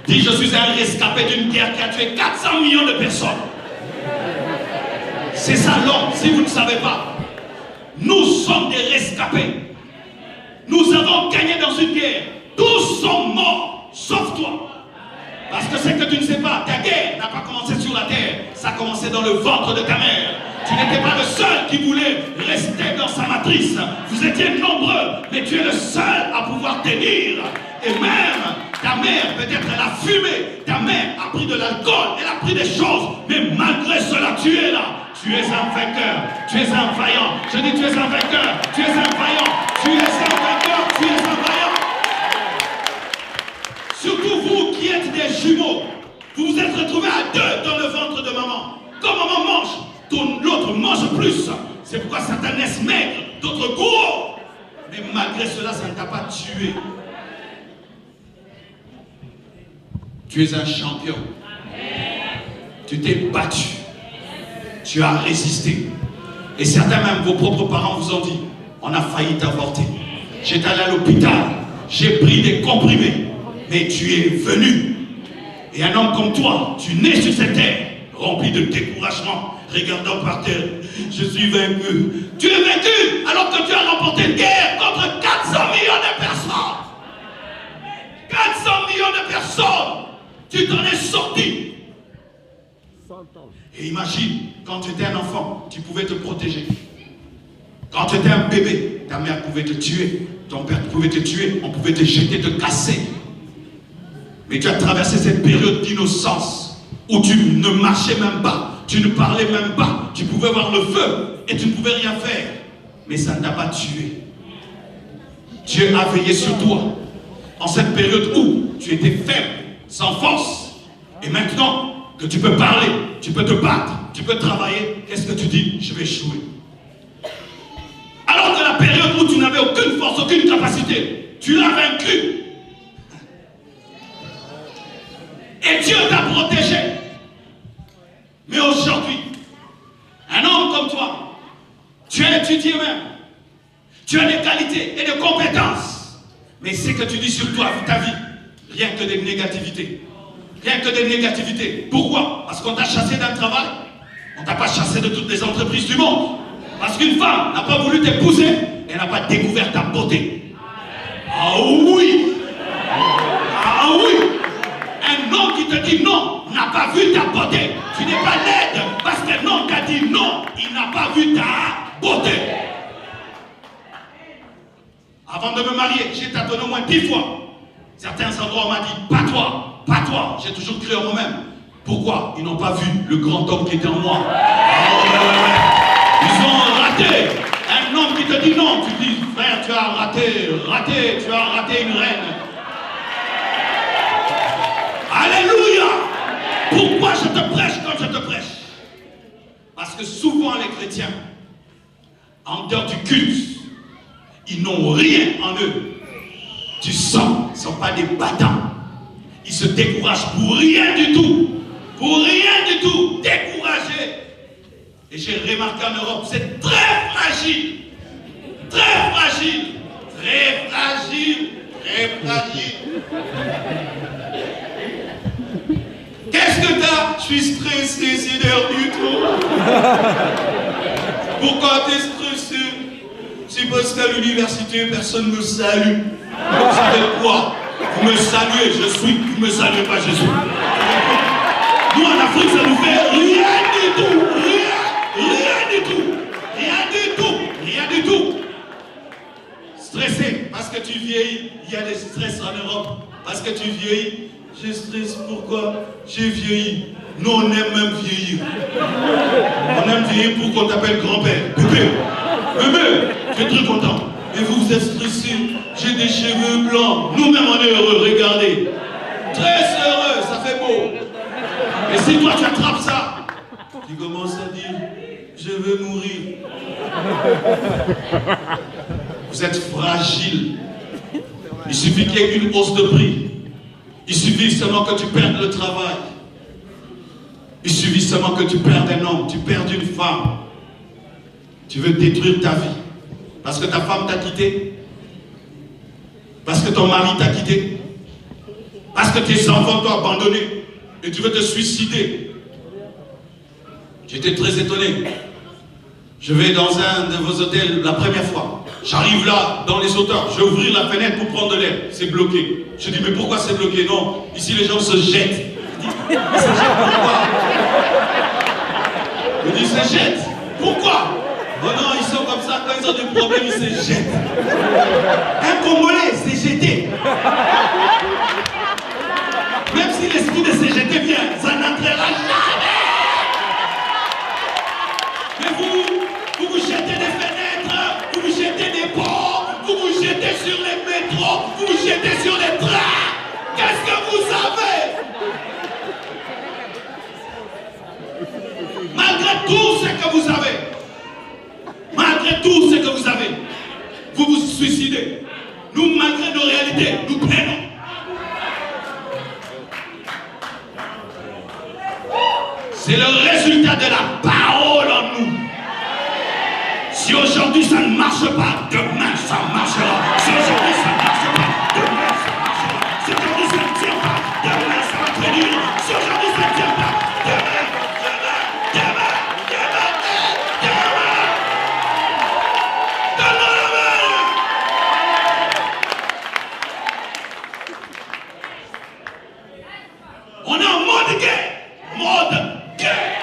Dis, je suis un rescapé d'une guerre qui a tué 400 millions de personnes. C'est ça l'homme, si vous ne savez pas. Nous sommes des rescapés. Nous avons gagné dans une guerre. Tous sont morts, sauf toi. Parce que c'est que tu ne sais pas, ta guerre n'a pas commencé sur la terre, ça a commencé dans le ventre de ta mère. Tu n'étais pas le seul qui voulait rester dans sa matrice. Vous étiez nombreux, mais tu es le seul à pouvoir tenir. Et même ta mère, peut-être elle a fumé, ta mère a pris de l'alcool, elle a pris des choses, mais malgré cela, tu es là. Tu es un vainqueur, tu es un vaillant. Je dis tu es un vainqueur, tu es un vaillant, tu es un vainqueur, tu es un vaillant. Surtout vous qui êtes des jumeaux, vous vous êtes retrouvés à 2 dans le ventre de maman. Quand maman mange, l'autre mange plus. C'est pourquoi certains naissent maigres, d'autres gros. Mais malgré cela, ça ne t'a pas tué. Tu es un champion. Tu t'es battu. Tu as résisté. Et certains même, vos propres parents vous ont dit, on a failli t'avorter. j'étais allé à l'hôpital, j'ai pris des comprimés, mais tu es venu. Et un homme comme toi, tu nais sur cette terre, rempli de découragement, regardant par terre, je suis vaincu. Tu es vaincu alors que tu as remporté une guerre contre 400 millions de personnes. 400 millions de personnes, tu t'en es sorti. Et imagine, quand tu étais un enfant, tu pouvais te protéger. Quand tu étais un bébé, ta mère pouvait te tuer, ton père pouvait te tuer, on pouvait te jeter, te casser. Mais tu as traversé cette période d'innocence où tu ne marchais même pas, tu ne parlais même pas, tu pouvais voir le feu et tu ne pouvais rien faire. Mais ça ne t'a pas tué. Dieu a veillé sur toi en cette période où tu étais faible, sans force. Et maintenant que tu peux parler, tu peux te battre, tu peux travailler, qu'est-ce que tu dis? Je vais échouer. Alors que la période où tu n'avais aucune force, aucune capacité, tu l'as vaincu. Et Dieu t'a protégé. Mais aujourd'hui, un homme comme toi, tu as étudié même, tu as des qualités et des compétences. Mais c'est que tu dis sur toi, ta vie, rien que des négativités. Rien que des négativités. Pourquoi? Parce qu'on t'a chassé d'un travail. On ne t'a pas chassé de toutes les entreprises du monde. Parce qu'une femme n'a pas voulu t'épouser, elle n'a pas découvert ta beauté. Ah oui! Ah oui! Un homme qui te dit non n'a pas vu ta beauté. Tu n'es pas laide parce qu'un homme t'a dit non, il n'a pas vu ta beauté. Avant de me marier, j'ai tâtonné au moins 10 fois. Certains endroits on m'a dit, pas toi, pas toi. J'ai toujours cru en moi-même. Pourquoi? Ils n'ont pas vu le grand homme qui était en moi. Ils ont raté. Un homme qui te dit non, tu dis, frère, tu as raté, tu as raté une reine. Alléluia. Pourquoi je te prêche comme je te prêche? Parce que souvent les chrétiens, en dehors du culte, ils n'ont rien en eux. Tu sens, ils ne sont pas des battants. Ils se découragent pour rien du tout. Pour rien du tout. Découragés. Et j'ai remarqué en Europe, c'est très fragile. Très fragile. Très fragile. Très fragile. Qu'est-ce que t'as? Je suis stressé, c'est l'heure du tout. Pourquoi t'es stressé? C'est parce qu'à l'université, personne ne me salue. Vous savez quoi? Vous me saluez, je suis. Vous me saluez pas, je suis. Nous en Afrique, ça nous fait rien du tout. Rien du tout. Rien du tout. Rien du tout. Stressé parce que tu vieillis. Il y a des stress en Europe. Parce que tu vieillis. Je stresse, pourquoi? J'ai vieilli. Nous, on aime même vieillir. On aime vieillir pour qu'on t'appelle grand-père. Bébé. Bébé, tu es très content. Et vous êtes stressé. J'ai des cheveux blancs. Nous-mêmes, on est heureux. Regardez. Très heureux. Ça fait beau. Et si toi, tu attrapes ça, tu commences à dire, je veux mourir. Vous êtes fragile. Il suffit qu'il y ait une hausse de prix. Il suffit seulement que tu perdes le travail. Il suffit seulement que tu perdes un homme, tu perdes une femme. Tu veux détruire ta vie. Parce que ta femme t'a quitté. Parce que ton mari t'a quitté. Parce que tes enfants t'ont abandonné. Et tu veux te suicider. J'étais très étonné. Je vais dans un de vos hôtels la première fois. J'arrive là, dans les hauteurs. Je vais ouvrir la fenêtre pour prendre de l'air. C'est bloqué. Je dis, mais pourquoi c'est bloqué? Non, ici les gens se jettent. Je dis, mais se jettent pourquoi? Je dis, se jettent. Pourquoi? Oh non, ils sont comme ça. Quand ils ont des problèmes, ils se jettent. Un Congolais s'est jeté. Même si l'esprit de se jeter vient, ça n'entrera jamais. Mais vous jetez des fenêtres, vous jetez des ponts, vous jetez sur les métros, vous jetez sur les trains. Qu'est-ce que vous avez? Malgré tout ce que vous avez, malgré tout ce que vous avez, vous vous suicidez. Nous, malgré nos réalités, nous prenons. C'est le résultat de la parole en nous. Si aujourd'hui ça ne marche pas, demain ça marchera. Si aujourd'hui ça ne marche pas, demain ça marchera. Si aujourd'hui ça ne tient pas, demain ça va tenir. Si aujourd'hui ça ne tient pas, demain. On est en mode guerre. Mode guerre.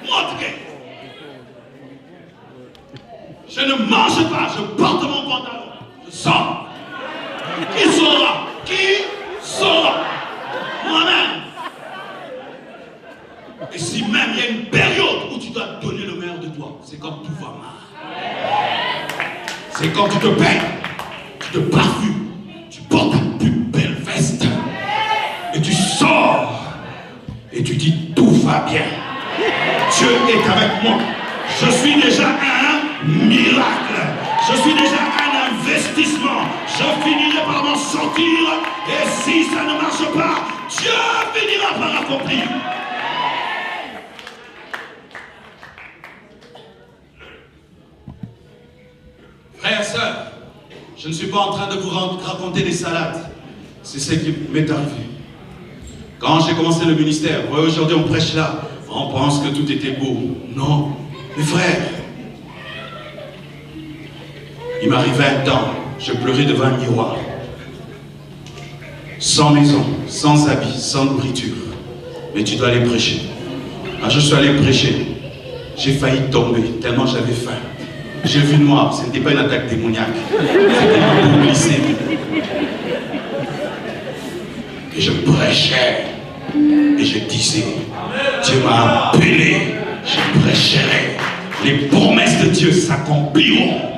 Mode guerre. Je ne mange pas, je porte mon pantalon. Je sors. Qui saura? Qui saura? Moi-même. Et si même il y a une période où tu dois donner le meilleur de toi, c'est quand tout va mal. C'est quand tu te peins, tu te parfumes, tu portes ta plus belle veste. Et tu sors et tu dis tout va bien. Dieu est avec moi. Je suis déjà un miracle. Je suis déjà un investissement. Je finirai par m'en sortir. Et si ça ne marche pas, Dieu finira par accomplir. Frères et sœurs, je ne suis pas en train de vous raconter des salades. C'est ce qui m'est arrivé. Quand j'ai commencé le ministère, aujourd'hui on prêche là, on pense que tout était beau. Non, mes frères, il m'arrivait un temps, je pleurais devant un miroir. Sans maison, sans habit, sans nourriture. Mais tu dois aller prêcher. Quand je suis allé prêcher, j'ai failli tomber tellement j'avais faim. J'ai vu noir, ce n'était pas une attaque démoniaque, c'était une hypoglycémie. Et je prêchais, et je disais, Dieu m'a appelé, je prêcherai. Les promesses de Dieu s'accompliront.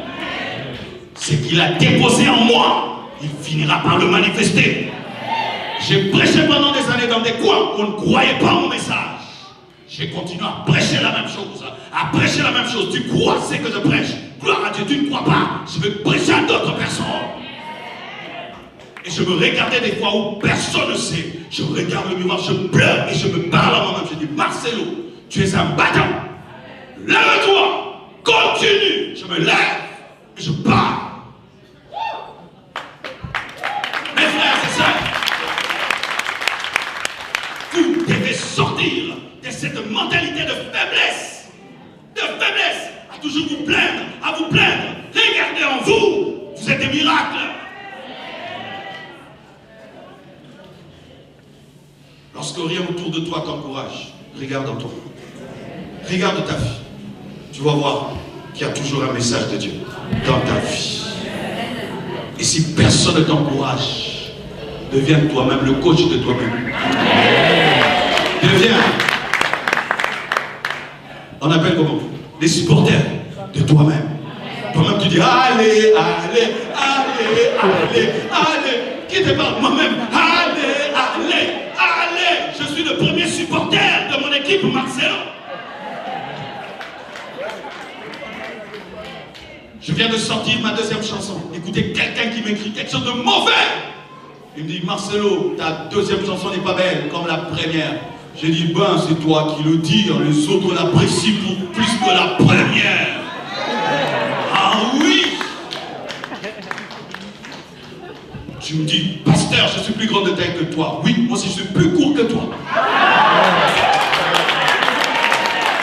Ce qu'il a déposé en moi, il finira par le manifester. J'ai prêché pendant des années dans des coins où on ne croyait pas mon message. J'ai continué à prêcher la même chose, à prêcher la même chose. Tu crois ce que je prêche? Gloire à Dieu, tu ne crois pas. Je vais prêcher à d'autres personnes. Et je me regardais des fois où personne ne sait. Je regarde le miroir, je pleure et je me parle à moi-même. Je dis, Marcelo, tu es un battant. Lève-toi, continue. Je me lève et je pars. Mes frères et sœurs, vous devez sortir de cette mentalité de faiblesse. De faiblesse. À toujours vous plaindre, à vous plaindre. Regardez en vous, vous êtes des miracles. Lorsque rien autour de toi t'encourage, regarde en toi. Regarde ta vie. Tu vas voir qu'il y a toujours un message de Dieu dans ta vie. Et si personne ne t'encourage, deviens toi-même le coach de toi-même. Deviens, on appelle comment? Les supporters de toi-même. Toi-même tu dis allez, allez, allez, allez, allez. Qui te parle? Moi-même. Allez, allez, allez. Je suis le premier supporter de mon équipe Marcelo. Je viens de sortir ma deuxième chanson. Écoutez quelqu'un qui m'écrit quelque chose de mauvais. Il me dit, Marcelo, ta deuxième chanson n'est pas belle comme la première. J'ai dit, ben c'est toi qui le dis, les autres l'apprécient plus que la première. Ah oui. Tu me dis, pasteur, je suis plus grand de taille que toi. Oui, moi aussi je suis plus court que toi.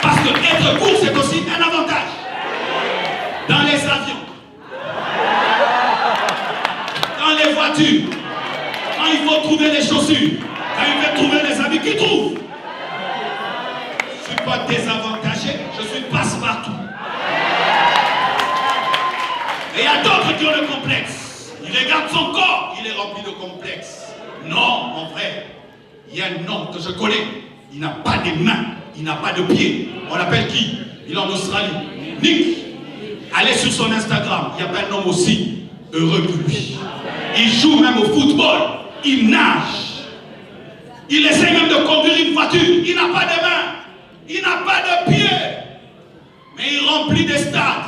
Parce que être court, c'est aussi un avantage. Dans les avions, dans les voitures, quand il faut trouver les chaussures, quand il faut trouver les habits, qui trouve? Je ne suis pas désavantagé, je suis passe-partout. Et il y a d'autres qui ont le complexe. Il regarde son corps, il est rempli de complexes. Non, mon frère, il y a un homme que je connais, il n'a pas de mains, il n'a pas de pieds. On l'appelle qui? Il est en Australie. Nick. Allez sur son Instagram, il y a pas un homme aussi heureux que lui. Il joue même au football, il nage. Il essaie même de conduire une voiture, il n'a pas de mains, il n'a pas de pieds. Mais il remplit des stades.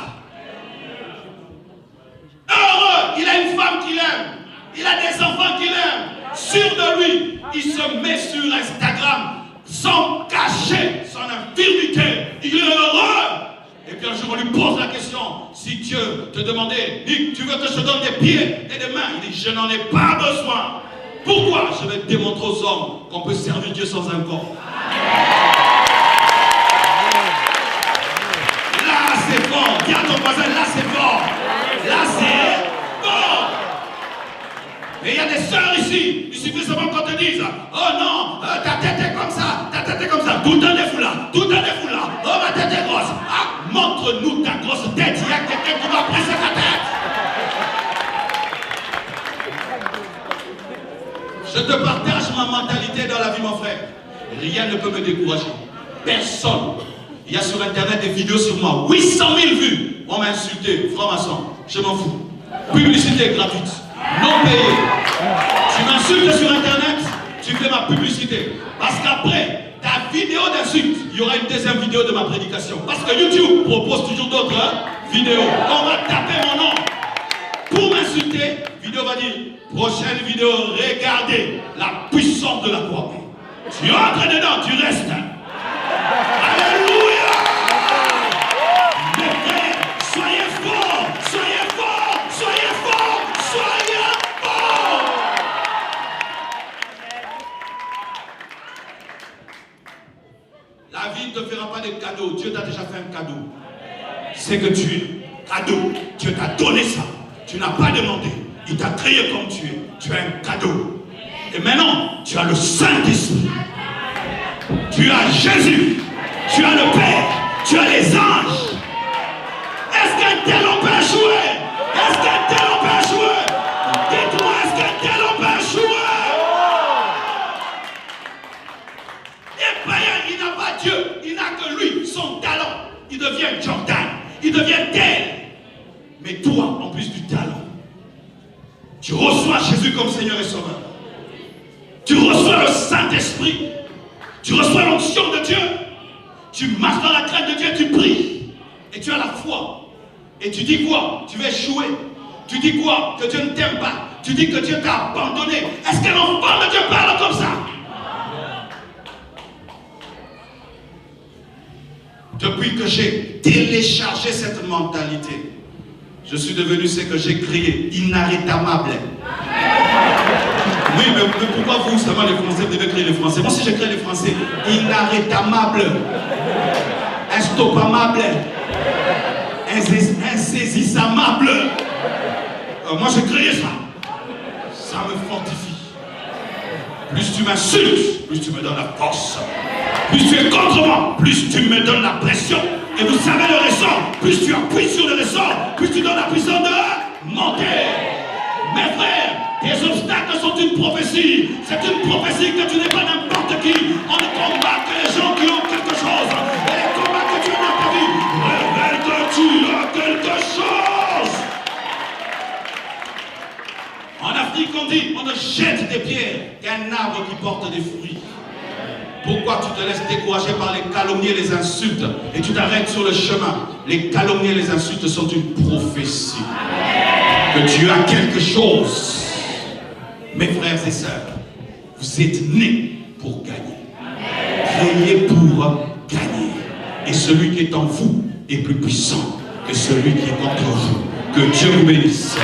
Heureux, il a une femme qu'il aime, il a des enfants qu'il aime. Sûr de lui, il se met sur Instagram sans cacher son infirmité. Il est heureux. Et puis un jour on lui pose la question, si Dieu te demandait, Nick, tu veux que je te donne des pieds et des mains? Il dit, je n'en ai pas besoin. Pourquoi? Je vais démontrer aux hommes qu'on peut servir Dieu sans un corps. Là c'est fort. Dis à ton voisin, là c'est fort. Là c'est fort. Et il y a des sœurs ici, il suffit seulement qu'on te dise, oh non, ta tête est comme ça, ta tête est comme ça, tout un défoula, tout un défoula, oh ma tête est grosse. Ah, montre-nous ta grosse tête, il y a quelqu'un qui va presser ta tête. Je te partage ma mentalité dans la vie, mon frère. Rien ne peut me décourager. Personne. Il y a sur internet des vidéos sur moi. 800 000 vues. On m'a insulté, franc-maçon. Je m'en fous. Publicité gratuite. Non payée. Tu m'insultes sur internet, tu fais ma publicité. Parce qu'après ta vidéo d'insulte, il y aura une deuxième vidéo de ma prédication. Parce que YouTube propose toujours d'autres vidéos. On va taper mon nom. Pour m'insulter, vidéo va dire, prochaine vidéo, regardez la puissance de la croix. Tu entres dedans, tu restes. Alléluia! Mes frères, soyez forts, soyez forts, soyez forts, soyez forts! La vie ne te fera pas de cadeaux. Dieu t'a déjà fait un cadeau. C'est que tu es cadeau. Dieu t'a donné ça. Tu n'as pas demandé. Il t'a créé comme tu es. Tu as un cadeau. Et maintenant, tu as le Saint-Esprit. Tu as Jésus. Tu as le Père. Tu as les anges. Est-ce qu'un tel on peut échouer? Est-ce qu'un tel on peut échouer? Dites-moi, est-ce qu'un tel on peut échouer? Et païen, il n'a pas Dieu. Il n'a que lui, son talent. Il devient Jordan. Il devient tel. Mais toi, en plus du talent, tu reçois Jésus comme Seigneur et Sauveur. Tu reçois le Saint-Esprit. Tu reçois l'onction de Dieu. Tu marches dans la crainte de Dieu, tu pries. Et tu as la foi. Et tu dis quoi? Tu vas échouer. Tu dis quoi? Que Dieu ne t'aime pas. Tu dis que Dieu t'a abandonné. Est-ce qu'un enfant de Dieu parle comme ça? Depuis que j'ai téléchargé cette mentalité, je suis devenu ce que j'ai créé, inarrêtable. Oui, mais pourquoi vous, seulement les Français, devez créer les Français? Moi, si j'ai créé les Français, inarrêtable, instoppable, insaisissable. Moi, j'ai créé ça. Ça me fortifie. Plus tu m'insultes, plus tu me donnes la force. Plus tu es contre moi, plus tu me donnes la pression. Et vous savez le ressort, plus tu appuies sur le ressort, plus tu donnes la puissance de monter. Mes frères, tes obstacles sont une prophétie. C'est une prophétie que tu n'es pas n'importe qui. On ne combat que les gens qui ont quelque chose. Et les combats que tu as dans ta vie révèlent que tu as quelque chose. En Afrique, on dit, on ne jette des pierres qu'un arbre qui porte des fruits. Pourquoi tu te laisses décourager par les calomnies et les insultes et tu t'arrêtes sur le chemin? Les calomnies et les insultes sont une prophétie. Que tu as quelque chose. Mes frères et sœurs, vous êtes nés pour gagner. Créés pour gagner. Et celui qui est en vous est plus puissant que celui qui est contre vous. Que Dieu vous bénisse.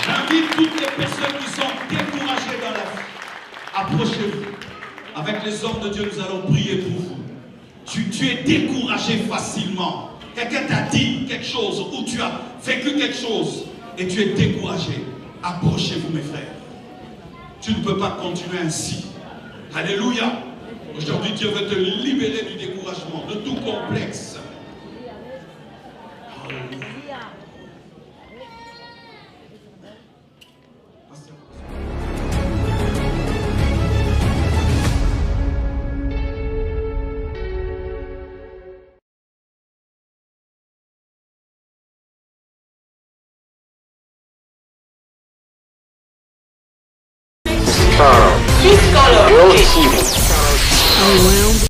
J'invite toutes les personnes qui sont découragées dans la vie. Approchez-vous. Avec les hommes de Dieu, nous allons prier pour vous. Tu es découragé facilement. Quelqu'un t'a dit quelque chose ou tu as vécu quelque chose et tu es découragé. Approchez-vous, mes frères. Tu ne peux pas continuer ainsi. Alléluia. Aujourd'hui, Dieu veut te libérer du découragement, de tout complexe. Alléluia. Real TV.